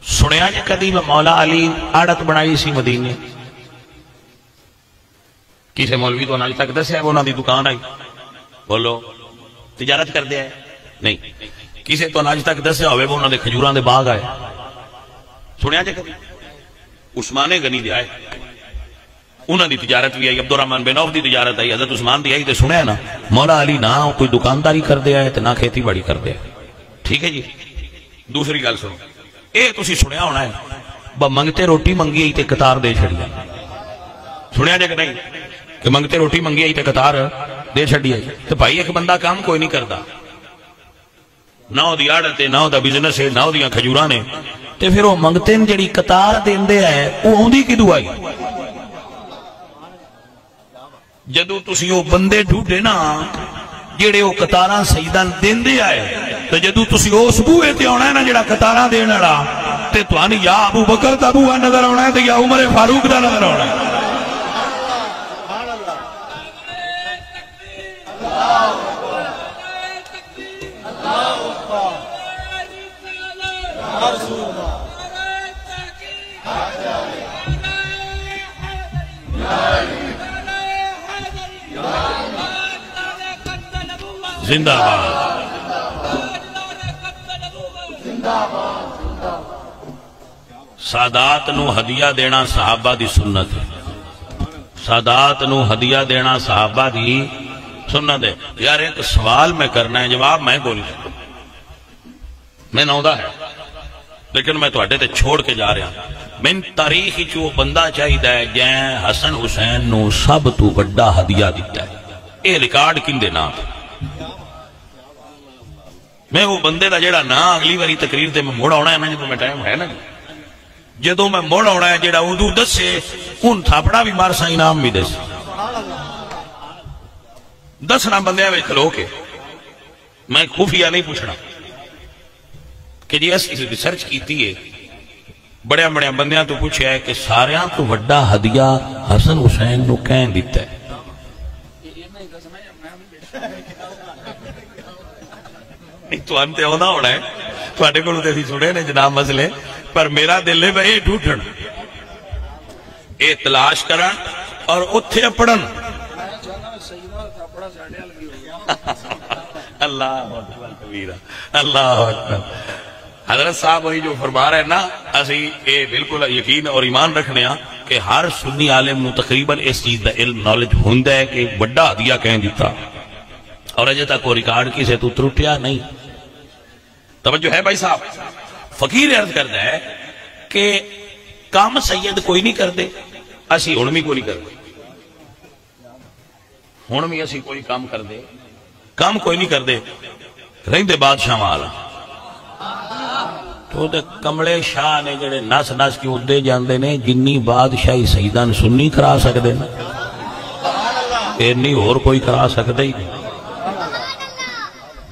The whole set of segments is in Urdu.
سنیا جی کدی مولا علی آڑت بنائی سی مدینے؟ کسی مولوی تو اج تک دسیا انہوں دی دکان آئی؟ بولو تجارت کر دیا ہے؟ نہیں. کسی تو اج تک دسیا ہوئے وہ انہوں نے کھجوراں دے باغ آئے؟ سنیا جی کبھی؟ عثمان غنی دے آئے، انہوں دی تجارت بھی آئی، عبدالرحمن بن عوف دی تجارت آئی، حضرت عثمان دی آئی. تو سنیا نا مولا علی نہ کوئی دکانداری کر دیا ہے نہ کھیتی باڑی کر دیا ہے. ٹھیک ہے جی. دوسری گل سنو، اے تسی سنیا ہونا ہے منگتے روٹی منگی آئی تے قطار دے چھڑی. سنیا جی کہ نہیں کہ منگتے روٹی منگی آئی تے قطار دے چھڑی ہے؟ تو بھائی ایک بندہ کام کوئی نہیں کرتا، نہ وہ دی آڑت ہے نہ وہ دا بزنس ہے نہ وہ دیاں کھجوراں نے، تے پھر وہ منگتے ہیں جڑی قطار دیندے ہے وہ ہوندی کی دعائی؟ جدو تسی وہ بندے ڈھونڈے نا جڑے وہ قطاراں سیدان دیندے آئے، تو جدو تسی اس بوئے تے ہونا ہے نا جڑا قطاراں دینا رہا، تے توانی یا ابو بکر دا بوہ نظر ہونا ہے تے یا عمر فاروق دا نظر ہونا ہے. زندہ سادات نو ہدیہ دینا صحابہ دی سنت ہے. سادات نو ہدیہ دینا صحابہ دی سنت ہے. یار ایک سوال میں کرنا ہے، جواب میں بول رہا میں نودا ہے لیکن میں تو اڈے تے چھوڑ کے جا رہا ہوں. من تاریخ چو بندہ چاہیدہ ہے جائیں حسن حسین نو سب تو بڑا ہدیہ دیتا ہے. اے ریکارڈ کن دے نام میں وہ بندے دا جڑا نا اگلی واری تقریر تے میں موڑ آنا ہے نا جدو میں ٹائم ہے نا جدو میں موڑ آنا ہے جڑا اردو دس سے ان تھاپڑا بھی مارسا انعام بھی دس 10 نا بندیاں میں کھلو کے میں خفیہ نہیں پوچھنا کہ جی اس ریسرچ کیتی ہے بڑے بڑے بندیاں تو پوچھا ہے کہ ساریاں تو بڑا ہدیہ حسن حسین نو کہیں دیتا ہے. نہیں تو انتے ہونا ہونا ہے تو اٹھے کو لوتے تھی سنے نے جناب مسئلے پر میرا دل ہے بھئی ڈھوٹن اے تلاش کرن اور اتھے پڑھن. اللہ اکبر کبیرہ اللہ اکبر. حضرت صاحب وہی جو فرما رہے ہیں نا اسی اے بالکل یقین اور ایمان رکھنے ہیں کہ ہر سنی عالم نو تقریباً اس چیز دا علم نالج ہوندہ ہے کہ بڑا ہدیہ کہیں دیتا اور اجے تک وہ ریکارڈ کی سے تو ترٹیا نہیں. توجہ ہے بھائی صاحب. فقیر عرض کرتا ہے کہ کام سید کوئی نہیں کر دے اسی ہنمی کو نہیں کر دے. ہنمی اسی کوئی کام کر دے کام کوئی نہیں کر دے رہندے بادشاہ والا تو دے کمڑے شاہ نے جڑے نس نس کی ادھے جاندے نے جنی بادشاہی سیدان سنی کرا سکتے ہیں اینی اور کوئی کرا سکتے ہی نہیں.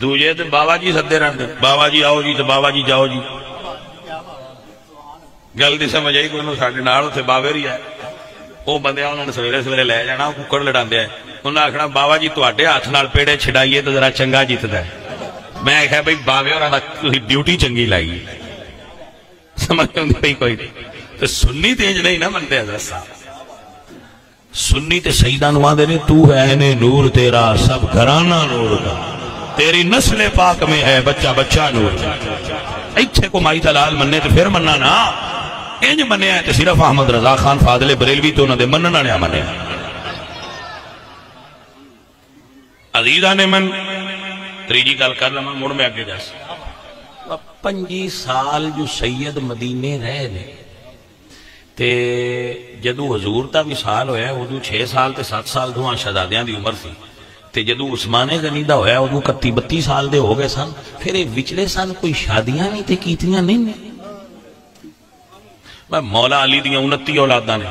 دوجہ تو بابا جی سدے رہتے بابا جی آؤ جی تو بابا جی جاؤ جی گل دی سمجھ آئی کوئی ساڑھے نال اتھے بابے رہی ہے وہ بندے انہوں نے سویرے سویرے لے جانا ککڑ لڑا دیا ہے انہوں نے آکھنا بابا جی تواڈے ہاتھ نال پیڑے چھڑائیے تو ذرا چنگا جیتدا ہے. میں آکھیا بھئی بابے اور ڈیوٹی چنگی لائی سمجھ ہوندی کوئی نہیں. تو سنی تے انج نہیں نہ منتے حضرت صاحب. سنی تے سیدان وہاں دے تو ہے نور تیرا سب گھرانہ نور کا تیری نسل پاک میں ہے بچہ بچہ نور. ایتھے کو مائی دلال مننے تو پھر مننا نا انج مننے آئے تو صرف احمد رضا خان فاضل بریلوی تو انہوں نے مننا نیا مننے. عزیزہ نے من تریجی گل کر لما مڑ میں آگے جاس 25 سال جو سید مدینے رہے نے تے جدو حضور تا بھی سال ہویا ہے وہ 6 سال تے 7 سال دوہاں شہزادیاں دی عمر تھی تے جدو عثمان غنی دا ہویا ہے وہ 31-32 سال دے ہو گئے سن. پھر ایک وچلے سن کوئی شادیاں نہیں تے کیتیاں نہیں نے. مولا علی دیاں 29 اولاداں نے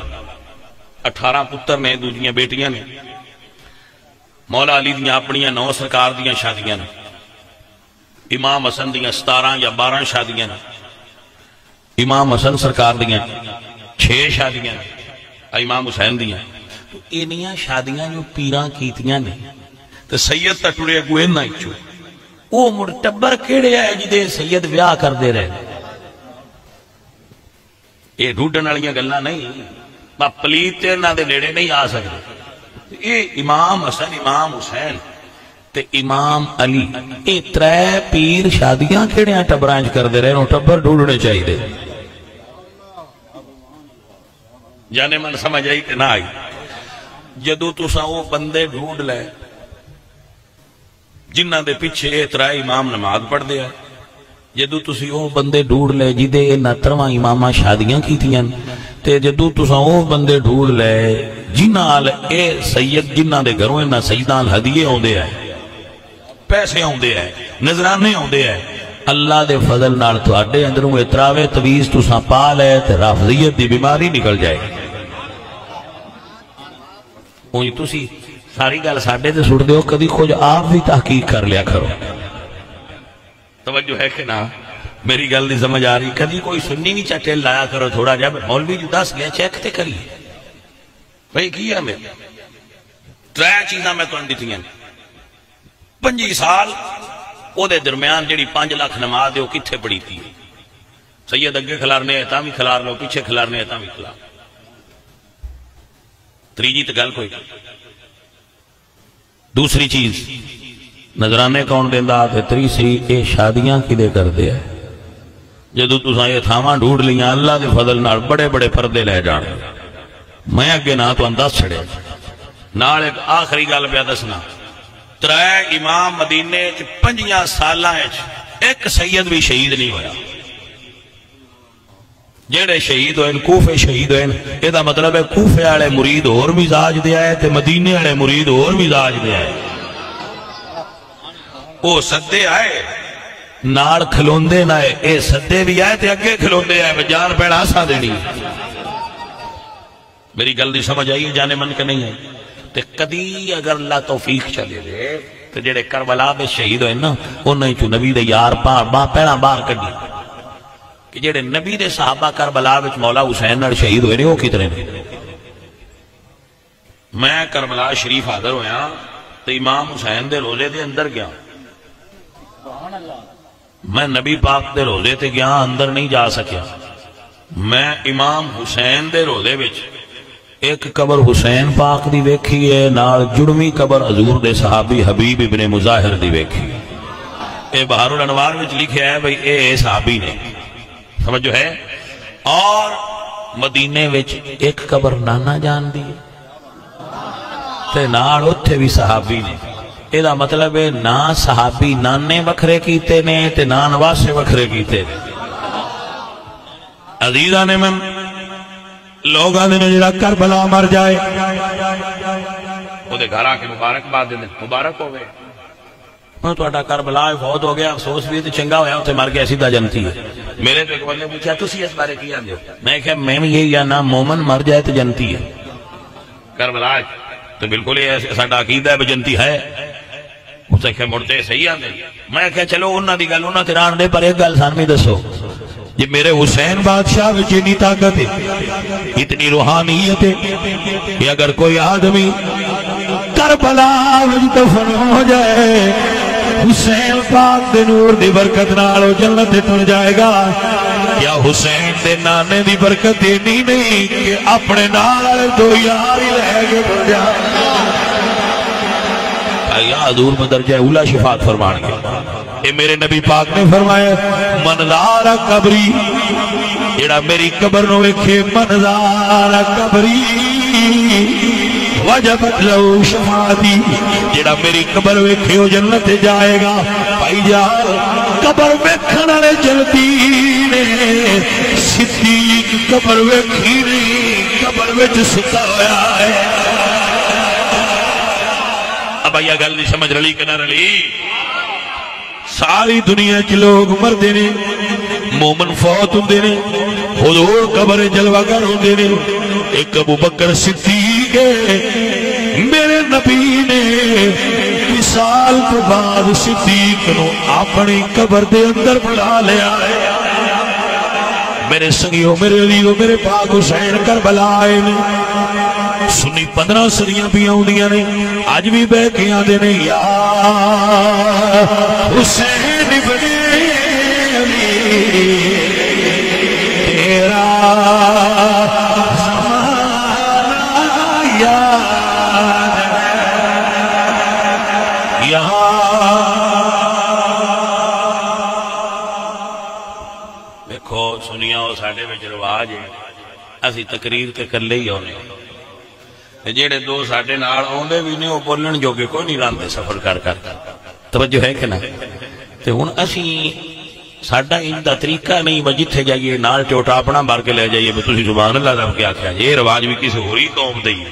18 پتر نے دوجیاں بیٹیاں نے. مولا علی دیاں اپنیاں 9 سرکار دیاں شادیاں نے. امام حسن دیاں 17 یا 12 شادیاں نے. امام حسن سرکار دیاں 6 شادیاں نے. امام حسین دیاں انیاں شادیاں جو پیراں کیتیاں نے تو سید تا ٹوڑے گوئے نہ اچھو وہ مرتبر کیڑے آئے جدے سید بیاہ کر دے رہے یہ ڈھونڈن والی گلاں نہیں، پلیت تے انہاں دے نیڑے نہیں آ سکتے۔ یہ امام حسن، امام حسین تے امام علی، یہ ترے پیر شادیاں کیڑیاں ٹبراں وچ کردے رہے، ٹبر ڈھونڈنے چاہیے۔ جانے من سمجھ آئی کہ نہ آئی؟ جدو تساں وہ بندے ڈھونڈ لے جنہ دے پیچھے اے ترے امام نماز پڑھ دیا، جدو تسی وہ بندے ڈھونڈ لے جدے انہاں ترواں اماماں شادیاں کیتیاں، تے جدو تساں وہ بندے ڈھونڈ لے جنہ آل اے سید، جنہ دے گھروں انہاں سیدان ہدیے ہوندے ہیں، پیسے ہوندے ہیں، نذرانے ہوندے ہیں، اللہ دے فضل نال تواڈے اندروں اتراوے تویز تساں پا لے تے رافضیت دی بیماری نکل جائے گی۔ اونج تسی ساری گل ساڈے تے سٹ دیو، کدی کچھ آپ بھی تحقیق کر لیا کرو۔ توجہ ہے کہ نہ؟ میری گل نہیں سمجھ آ رہی؟ کدی کوئی سنی نہیں چٹیل لایا کرو تھوڑا جا، مولوی جو دس گیا چیک تے کریے بھائی کی ہے میرے ترے چیزاں میں تمہیں دیتی ہیں۔ 25 سال او دے درمیان جڑی 5 لاکھ نماز دے وہ کتھے پڑی تھی؟ سید اگے کھلارنے ہے تاں بھی کھلار لو، پیچھے کھلارنے ہے تاں بھی کھلار۔ تریجی تے گل کوئی۔ دوسری چیز نظرانے کون دیندا، تے تیسری اے شادیاں کدے کردے ہیں؟ جدو تساں یہ تھاواں ڈھونڈ لیاں اللہ دے فضل نال بڑے بڑے پردے لے جان۔ میں اگے نہ تو انداز چھڑے نال ایک آخری گل پیا دسنا، ترے امام مدینے 5 سالاں ایک سید بھی شہید نہیں ہویا۔ جڑے شہید ہوئے کوفے شہید ہوئے، یہ دا مطلب ہے کوفے والے مرید اور مزاج دیا ہے تے مدینے والے مرید اور مزاج دیا ہے۔ وہ سدے آئے نال کھلوندے نہ ہے، اے سدے بھی آئے تے اگے کھلوندے آئے، جان پیڑ آسا دینی۔ میری گل دی سمجھ آئی ہے جانے من کے نہیں ہے؟ تے کدی اگر اللہ توفیق چلے دے تے جڑے کربلا دے شہید ہوئے نا انہیں چو نبی دے یار پیڑا باہر کڈی کہ جڑے نبی دے صحابہ کربلا وچ مولا حسین نال شہید ہوئے نے وہ کتنے نے؟ میں کربلا شریف حاضر ہویا تے امام حسین دے روزے دے اندر گیا، میں نبی پاک دے روزے تے گیا اندر نہیں جا سکیا۔ میں امام حسین دے روزے وچ ایک قبر حسین پاک دی ویکھی ہے، نال جڑویں قبر حضور دے صحابی حبیب ابن مظاہر دی ویکھی۔ اے بہار الانوار وچ لکھیا ہے بھئی اے صحابی نے، سمجھو ہے۔ اور مدینے وچ ایک قبر نانا جان دی تے نال اتھے بھی صحابی نے۔ اے دا مطلب ہے نہ صحابی نانے وکھرے کیتے نے تے نہ نواسے وکھرے کیتے نے۔ عزیزاں نے من لوگ آدھے نے جڑا کربلا مر جائے وہ دے گھر آ کے مبارک باد دے مبارک ہو گئے، میں تو اٹھا کربلا فوت ہو گیا، افسوس بھی چنگا ہویا اتنے مر گیا سیدھا جنتی ہے۔ میرے تو ایک بندے پوچھا تسی اس بارے کیا دے؟ میں کہا میں یہ یا نہ مومن مر جائے تو جنتی ہے۔ کربلا تو بالکل یہ ساڈا عقیدہ ہے جنتی ہے، اسے کہ مردے صحیح آندے۔ میں کہا چلو انہاں دی گل انہاں تے ران دے، پر ایک گل سان میں دسو، یہ میرے حسین بادشاہ وچ اتنی طاقت ہے، اتنی روحانیت ہے کہ اگر کوئی آدمی کربلا وچ دفن ہو جائے حسین پاک دے نور دی برکت نال او جنت تر جائے گا۔ کیا حسین دے نانے دی برکت اتنی نہیں کہ اپنے نال 2 یار ہی لے کے تر جائے؟ یا حضور بدرجہ اولا شفاعت فرمان کے اے میرے نبی پاک نے فرمایا منظار قبری، جڑا میری قبر نو ویکھے منظار قبری وجبت لہو شفاعتی، جڑا میری قبر ویکھے وہ جنت جائے گا۔ بھائی جان قبر ویکھن والے جنتی نے، صدیق قبر ویکھی نہیں، قبر وچ ستا ہویا ہے۔ اب یہ گل نہیں سمجھ رلی کہ نہ رلی؟ ساری دنیا چ لوگ مردے نے، مومن فوت ہوندے نے، حضور قبر جلوہ گر ہوندے نے۔ ایک ابو بکر صدیق میرے نبی نے وصال تو بعد صدیق نو اپنی قبر دے اندر بلا لیا ہے۔ میرے سنگیوں، میرے علیوں، میرے پاک حسین کربلا آئے نے، سنی 15 صدیاں بھی آؤندیاں نے، آج بھی بے کے آدھے نے یا حسین ابن علی تیرا دیکھو سنیا وہ ساڈے وچ رواج ہے اسی تقریر تے کلے ہی آنے جیڑے دو ساڈے نال آوندے بھی نہیں وہ بولن جوگے کوئی نہیں رہندے سفر کر کر توجہ ہے کہ نہ تے ہن اسی ساڈا ان دا طریقہ نہیں بس جتھے جائیے نال ٹوٹا اپنا بھر کے لے جائیے بھی تسی سبحان اللہ دا کیا آکھیا یہ رواج بھی کسی ہوری قوم دے ہی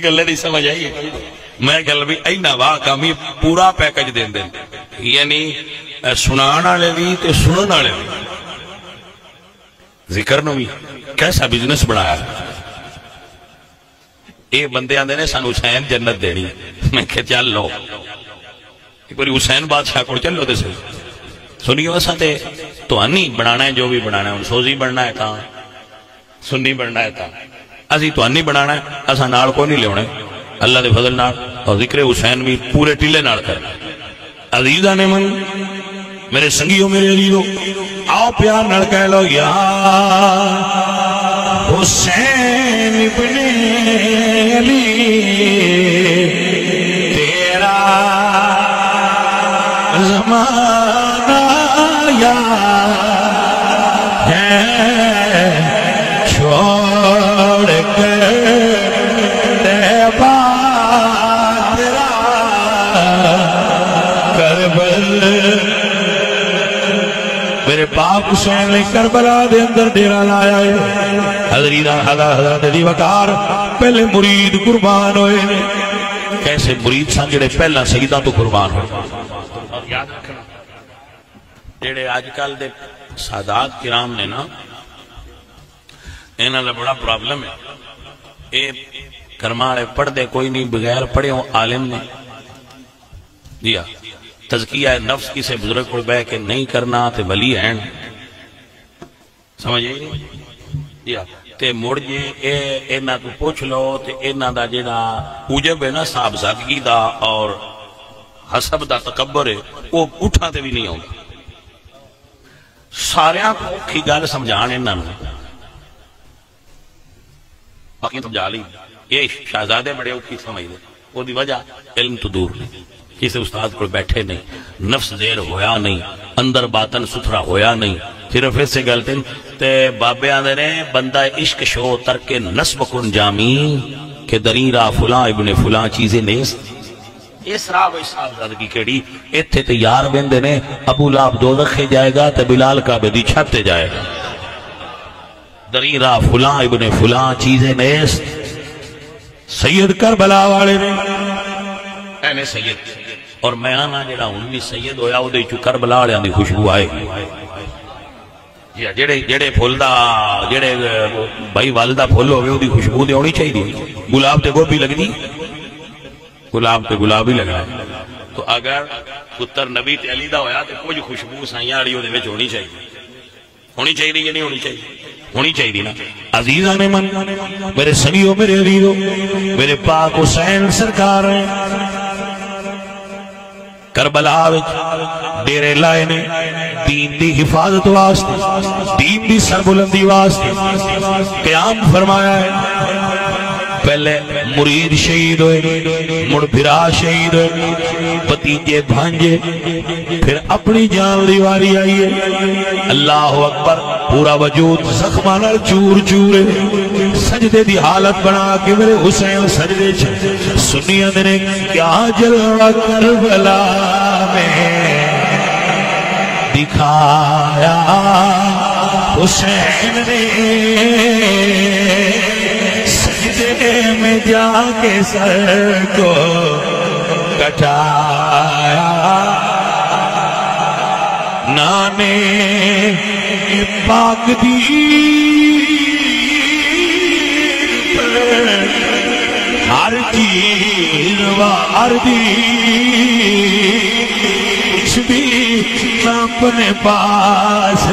گل نہیں سمجھ آئی میں گل بھی اینا واقعہ بھی پورا پیکج دین دیں یعنی سنان والے بھی تے سنن والے بھی ذکر نو بھی کیسا بزنس بنایا اے بندے آندے نے سانو حسین جنت دینی میں کہ چل لو ایک باری حسین بادشاہ کو چلو دے سے سنیو اسا تے تو انی بنانا ہے جو بھی بنانا ہے سوزی بننا ہے تا سنی بننا ہے تا اسی تو انی بنانا ہے اسا نال کو نہیں لیونے اللہ دے فضل نال اور ذکر حسین بھی پورے ٹیلے نال کرنا عزیزہ نے من میرے سنگیوں میرے عزیزوں آؤ پیار نال کہہ لو یا حسین ابن علی تیرا زمانہ یا ہے چھوڑ کر تیبہ تیرا کربل میرے پاک حسین نے کربلا دے اندر ڈیرا لایا ہے حضرت علی وقار پہلے مرید قربان ہوئے کیسے مرید سن جڑے پہلا سیدہ تو قربان ہوئے اور یاد رکھنا جڑے آج کل دے سادات کرام نے نا انہاں دا بڑا پرابلم ہے اے کرماڑے پڑھ دے کوئی نہیں بغیر پڑھے ہوں عالم نے دیا تزکیہ نفس کسے بزرگ کو بے کہ نہیں کرنا تے ولی ہیں سمجھے نہیں دیا تے مڑ جے اینا تو پوچھ لو تے اینا دا جینا اوجب ہے نا صاحب زادگی دا اور حسب دا تکبر ہے وہ اٹھاتے بھی نہیں ہوں ساریاں کو کی گال سمجھان اینا باقی سمجھا لی یہ شہزادے بڑے کی سمجھ دے وہ دی وجہ علم تو دور نہیں کسی استاد کو بیٹھے نہیں نفس زیر ہویا نہیں اندر باطن ستھرا ہویا نہیں صرف اس سے گلتے تے بابے آندے نے بندہ عشق شو ترک نسب کن جامی کہ درین را فلاں ابن فلاں چیزیں نیست اس راہ و صاحب زادگی کیڑی ایتھے تے یار بندے نے ابو لاب دوزخے جائے گا تے بلال کا بدی چھتے جائے گا درین را فلاں ابن فلاں چیزیں نیست سید کربلا والے نے اے سید اور میں آنا جڑا ہوں بھی سید ہویا وہ دے چو کربلا والے دی خوشبو آئے گی جڑے پھول دا جڑے بھائی والدہ پھول ہوئے وہ دی خوشبو دے ہونی چاہیے گلاب تے گوبھی لگ دی گلاب تے گلاب ہی لگا ہے تو اگر پتر نبی تے علی دا ہویا تے کچھ خوشبو سائیاں آڑی ہو دے وچ ہونی چاہیے یا نہیں ہونی چاہیے ہونی چاہیے نا عزیزہ نے من میرے سنگیوں میرے عزیزوں میرے پاک حسین سرکار ہیں کربلا وچ ڈیرے لائے نے دین دی حفاظت واسطے دین دی سربلندی واسطے قیام فرمایا ہے پہلے مرید شہید ہوئے مڑ بھرا شہید ہوئے بتیجے بھانجے پھر اپنی جان دیواری آئیے اللہ اکبر پورا وجود زخمانہ چور چورے سجدے دی حالت بنا کے میرے حسین سجدے سنی اندرے کیا جلوہ کربلا میں دکھایا حسین نے سجدے میں جا کے سر کو کٹایا نانے پاک دی ہر چیز وار دی کچھ بھی اپنے پاس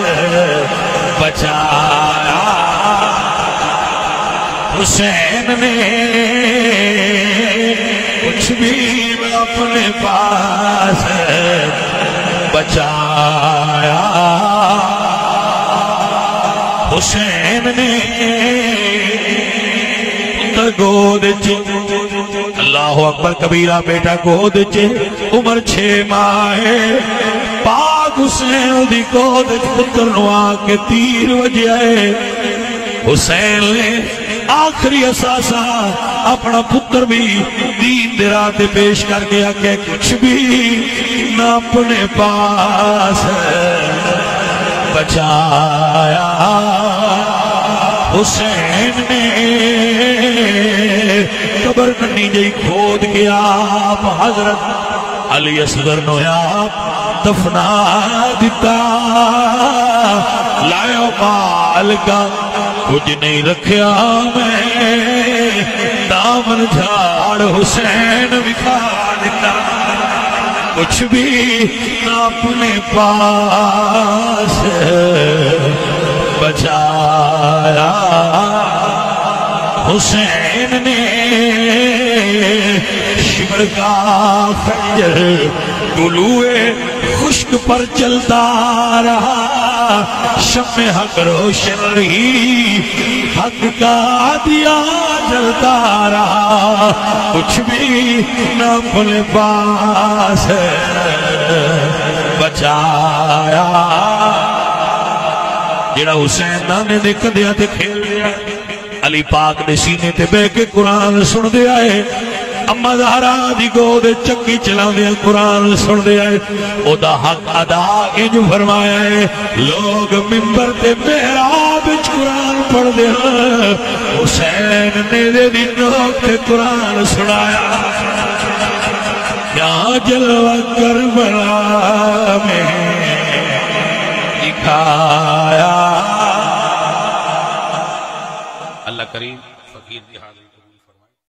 بچایا حسین نے کچھ بھی اپنے پاس بچایا حسین نے گود اللہ اکبر کبیرہ بیٹا گود عمر 6 ماہ پاک پاک حسین دی گود پتر نو آ کے تیر وجیا ہے حسین نے آخری اثاثہ اپنا پتر بھی دین دے راہ تے پیش کر گیا کہ کچھ بھی نہ اپنے پاس بچایا حسین نے قبر ننی جئی کھود گیا حضرت علی اصغر نو آپ دفنا دیتا لائیو مال کا کچھ نہیں رکھیا میں دامن جھاڑ حسین بکھا دیتا کچھ بھی نہ اپنے پاس بچایا حسین نے شمر کا خنجر طلوع خشک پر چلتا رہا شمع حق روشن رہی حق کا دیا جلتا رہا کچھ بھی نہ اپنے پاس بچایا جڑا حسین نانے دے کدیا تے کھیل دیا علی پاک دے سینے تے بے کے قرآن سن دیا ہے اما زہرا دی گود چکی چلا دیا قرآن سن دیا ہے او دا حق ادا انج فرمایا ہے لوگ ممبر تے محراب وچ قرآن پڑھ دیا حسین نے دے دنوں تے قرآن سنایا یا جلوہ کربلا میں دکھایا اللہ کریم فقیر دی حاضری